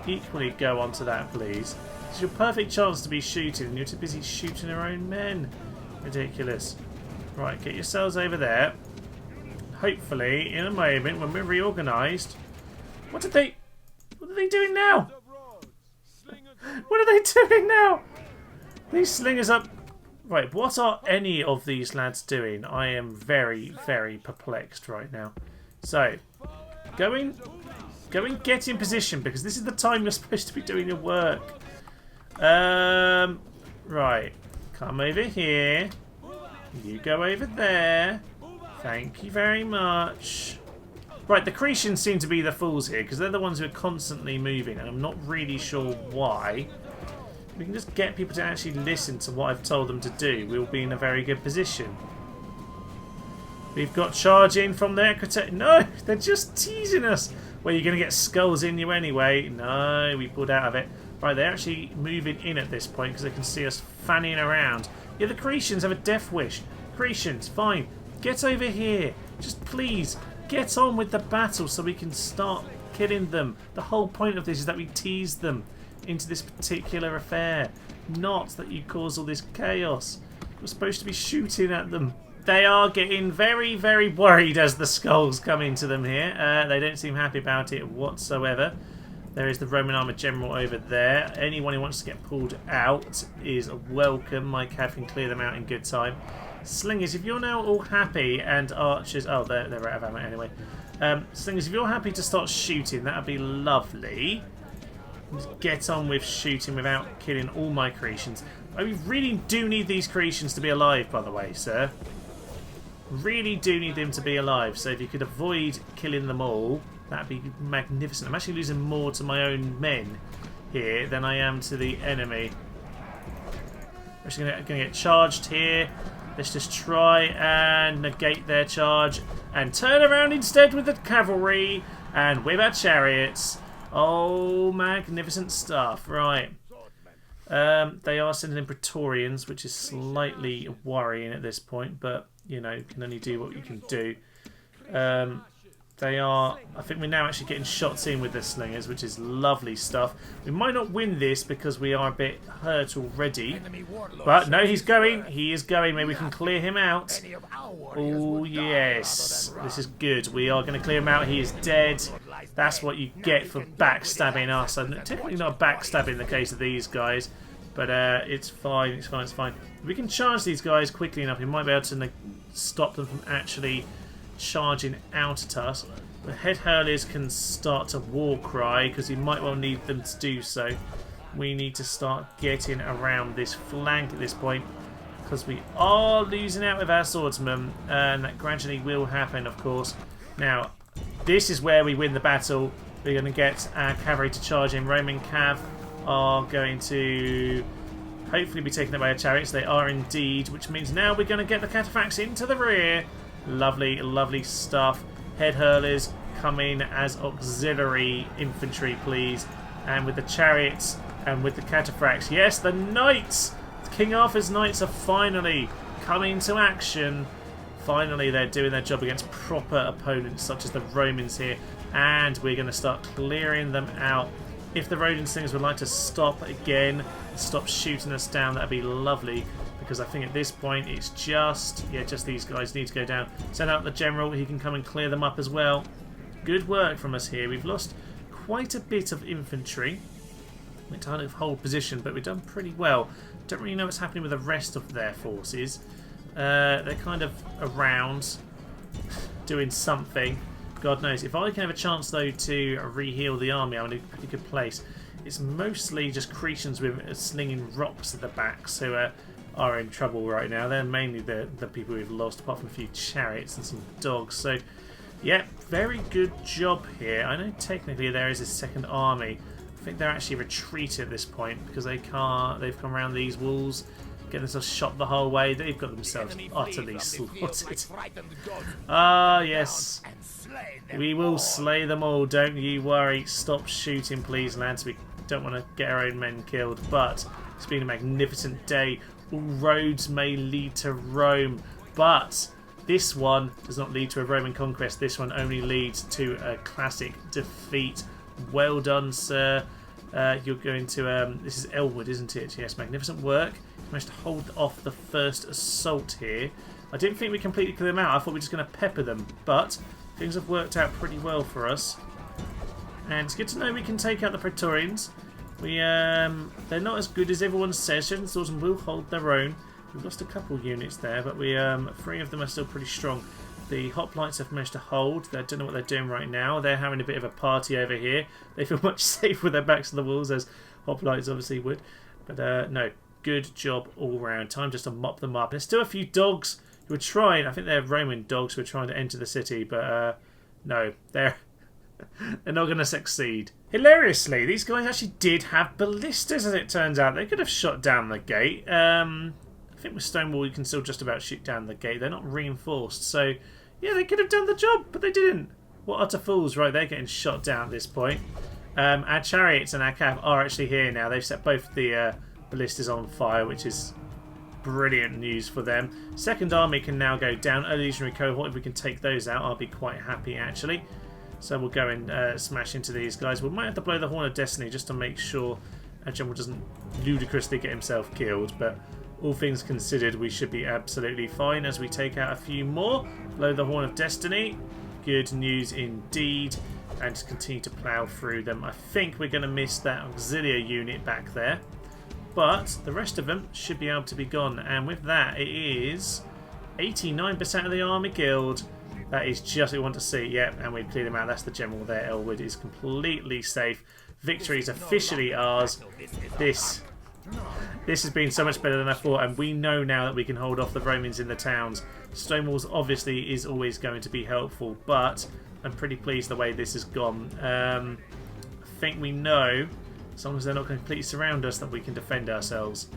Equally go onto that, please. It's your perfect chance to be shooting, and you're too busy shooting your own men. Ridiculous. Right, get yourselves over there. Hopefully, in a moment, when we're reorganised... What are they doing now? What are they doing now? These slingers up... Right, what are any of these lads doing? I am very, very perplexed right now. So, go and get in position, because this is the time you're supposed to be doing your work. Right. Come over here. You go over there. Thank you very much. Right, the Cretians seem to be the fools here, because they're the ones who are constantly moving, and I'm not really sure why. We can just get people to actually listen to what I've told them to do. We'll be in a very good position. We've got charging from there. No, they're just teasing us. Well, you're going to get skulls in you anyway. No, we pulled out of it. Right, they're actually moving in at this point because they can see us fanning around. Yeah, the Cretians have a death wish. Cretians, fine. Get over here. Just please, get on with the battle so we can start killing them. The whole point of this is that we tease them into this particular affair. Not that you cause all this chaos. We're supposed to be shooting at them. They are getting very, very worried as the skulls come into them here. They don't seem happy about it whatsoever. There is the Roman armour general over there. Anyone who wants to get pulled out is welcome. My cav can clear them out in good time. Slingers, if you're now all happy, and archers... Oh, they're out of ammo anyway. Slingers, if you're happy to start shooting, that would be lovely. Just get on with shooting without killing all my Cretians. I really do need these Cretians to be alive, by the way, sir. Really do need them to be alive. So if you could avoid killing them all, that'd be magnificent. I'm actually losing more to my own men here than I am to the enemy. We're actually going to get charged here. Let's just try and negate their charge and turn around instead with the cavalry and with our chariots. Oh, magnificent stuff. Right. They are sending in Praetorians, which is slightly worrying at this point, but, you know, you can only do what you can do. They are... I think we're now actually getting shots in with the slingers, which is lovely stuff. We might not win this because we are a bit hurt already. But no, he's going. He is going. Maybe we can clear him out. Oh, yes. This is good. We are going to clear him out. He is dead. That's what you get for backstabbing us. And technically not backstabbing in the case of these guys. But it's fine, it's fine, it's fine. If we can charge these guys quickly enough, we might be able to stop them from actually charging out at us. The head hurlers can start to war cry because we might well need them to do so. We need to start getting around this flank at this point because we are losing out with our swordsmen, and that gradually will happen, of course. Now, this is where we win the battle. We're going to get our cavalry to charge in. Roman cav are going to hopefully be taken away by chariots. They are indeed, which means now we're going to get the cataphracts into the rear. Lovely, lovely stuff. Head hurlers come in as auxiliary infantry, please. And with the chariots and with the cataphracts. Yes, the knights! King Arthur's knights are finally coming to action. Finally, they're doing their job against proper opponents such as the Romans here. And we're going to start clearing them out. If the Rhodian slingers would like to stop again, stop shooting us down, that'd be lovely. Because I think at this point it's just these guys need to go down. Send out the general, he can come and clear them up as well. Good work from us here. We've lost quite a bit of infantry. We're trying to hold position, but we've done pretty well. Don't really know what's happening with the rest of their forces. They're kind of around doing something. God knows. If I can have a chance, though, to re-heal the army, I'm in a pretty good place. It's mostly just Cretans with slinging rocks at the backs who are in trouble right now. They're mainly the people we've lost, apart from a few chariots and some dogs. So, yeah, very good job here. I know technically there is a second army. I think they're actually retreating at this point because they can't. They've come around these walls, getting themselves shot the whole way. They've got themselves utterly slaughtered. Ah, yes. We will slay them all, don't you worry. Stop shooting, please, lads. We don't want to get our own men killed, but it's been a magnificent day. All roads may lead to Rome, but this one does not lead to a Roman conquest. This one only leads to a classic defeat. Well done, sir. You're going to... this is Elwood, isn't it? Yes, magnificent work. You managed to hold off the first assault here. I didn't think we completely cleared them out. I thought we were just going to pepper them, but things have worked out pretty well for us. And it's good to know we can take out the Praetorians. They're not as good as everyone says. Sheridan Swordsmen will hold their own. We've lost a couple units there, but three of them are still pretty strong. The hoplites have managed to hold. I don't know what they're doing right now. They're having a bit of a party over here. They feel much safer with their backs to the walls, as hoplites obviously would. But no, good job all round. Time just to mop them up. There's still a few dogs who are trying. I think they're Roman dogs who are trying to enter the city, but no, they're not going to succeed. Hilariously, these guys actually did have ballistas, as it turns out. They could have shot down the gate. I think with Stonewall you can still just about shoot down the gate. They're not reinforced, so yeah, they could have done the job, but they didn't. What utter fools, right? They're getting shot down at this point. Our chariots and our cav are actually here now. They've set both the ballistas on fire, which is brilliant news for them. Second army can now go down. Early legionary cohort, if we can take those out, I'll be quite happy actually. So we'll go and smash into these guys. We might have to blow the Horn of Destiny just to make sure our general doesn't ludicrously get himself killed, but all things considered, we should be absolutely fine as we take out a few more. Blow the Horn of Destiny. Good news indeed. And just continue to plough through them. I think we're going to miss that auxiliary unit back there, but the rest of them should be able to be gone. And with that, it is 89% of the army killed. That is just what we want to see. Yep, and we've cleared them out. That's the general there. Elwood is completely safe. Victory is officially ours. This has been so much better than I thought, and we know now that we can hold off the Romans in the towns. Stonewalls obviously is always going to be helpful, but I'm pretty pleased the way this has gone. I think we know, as long as they're not completely surround us, that we can defend ourselves.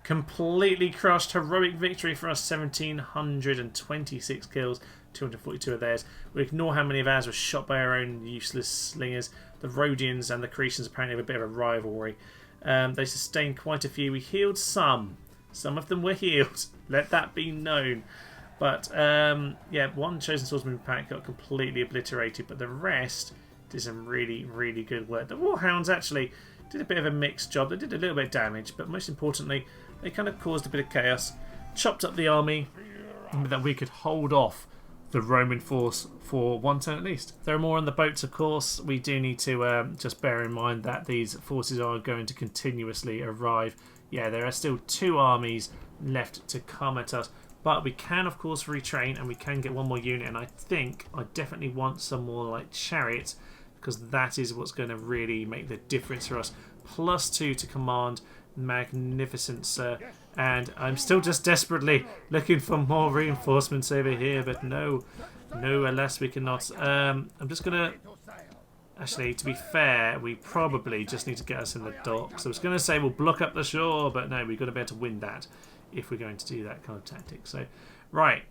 Completely crushed. Heroic victory for us. 1,726 kills. 242 of theirs. We ignore how many of ours were shot by our own useless slingers. The Rhodians and the Cretans apparently have a bit of a rivalry. They sustained quite a few. We healed some. Some of them were healed. Let that be known. But, yeah, one Chosen Swordsman pack got completely obliterated, but the rest did some really, really good work. The Warhounds actually did a bit of a mixed job. They did a little bit of damage, but most importantly, they kind of caused a bit of chaos. Chopped up the army, that we could hold off the Roman force for one turn at least. There are more on the boats, of course. We do need to just bear in mind that these forces are going to continuously arrive. yeah, there are still 2 armies left to come at us. But we can, of course, retrain, and we can get 1 more unit. And I think I definitely want some more like chariots, because that is what's going to really make the difference for us. +2 to command. Magnificent, sir. And I'm still just desperately looking for more reinforcements over here, but no, alas, we cannot. I'm just going to... Actually, to be fair, we probably just need to get us in the docks. I was going to say we'll block up the shore, but no, we've got to be able to win that if we're going to do that kind of tactic. So, right,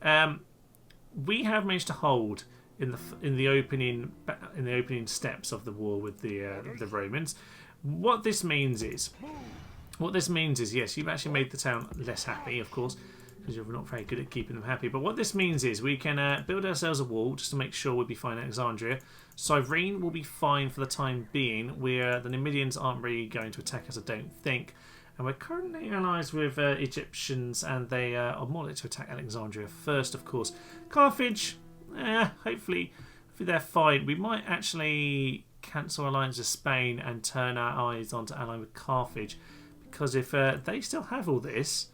we have managed to hold in the opening steps of the war with the Romans. What this means is, yes, you've actually made the town less happy, of course, because you're not very good at keeping them happy. But what this means is we can build ourselves a wall just to make sure we'll be fine at Alexandria. Cyrene will be fine for the time being. The Numidians aren't really going to attack us, I don't think. And we're currently allies with Egyptians, and they are more likely to attack Alexandria first, of course. Carthage, hopefully they're fine. We might actually cancel alliance with Spain and turn our eyes onto allying with Carthage, because if they still have all this,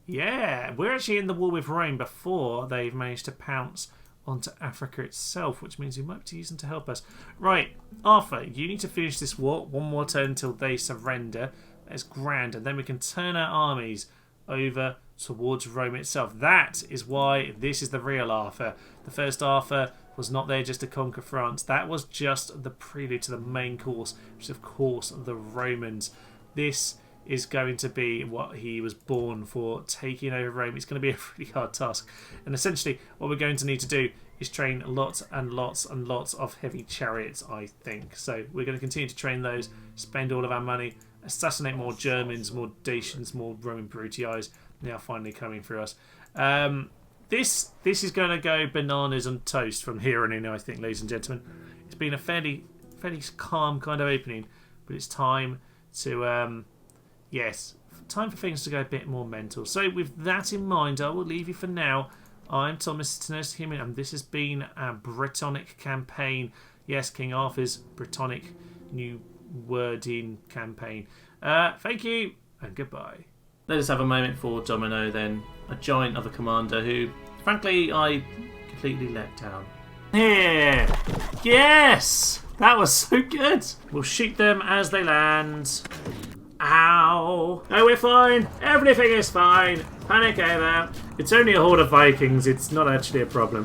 yeah, we're actually in the war with Rome before they've managed to pounce onto Africa itself, which means we might be able to use them to help us. Right, Arthur, you need to finish this war. 1 more turn until they surrender. That's grand, and then we can turn our armies over towards Rome itself. That is why this is the real Arthur. The first Arthur was not there just to conquer France. That was just the prelude to the main course, which is, of course, the Romans. This is going to be what he was born for, taking over Rome. It's going to be a really hard task. And essentially, what we're going to need to do is train lots and lots and lots of heavy chariots, I think. So we're going to continue to train those, spend all of our money, assassinate more Germans, more Dacians, more Roman Brutii. They are finally coming for us. This is going to go bananas on toast from here on in, I think, ladies and gentlemen. It's been a fairly calm kind of opening, but it's time to... yes, time for things to go a bit more mental. So with that in mind, I will leave you for now. I'm Thomas Tenacious Human, and this has been our Brittonic campaign. Yes, King Arthur's Brittonic new wording campaign. Thank you, and goodbye. Let us have a moment for Domino then, a giant of a commander who, frankly, I completely let down. Here! Yes! That was so good! We'll shoot them as they land. Ow! No, we're fine. Everything is fine. Panic over. It's only a horde of Vikings. It's not actually a problem.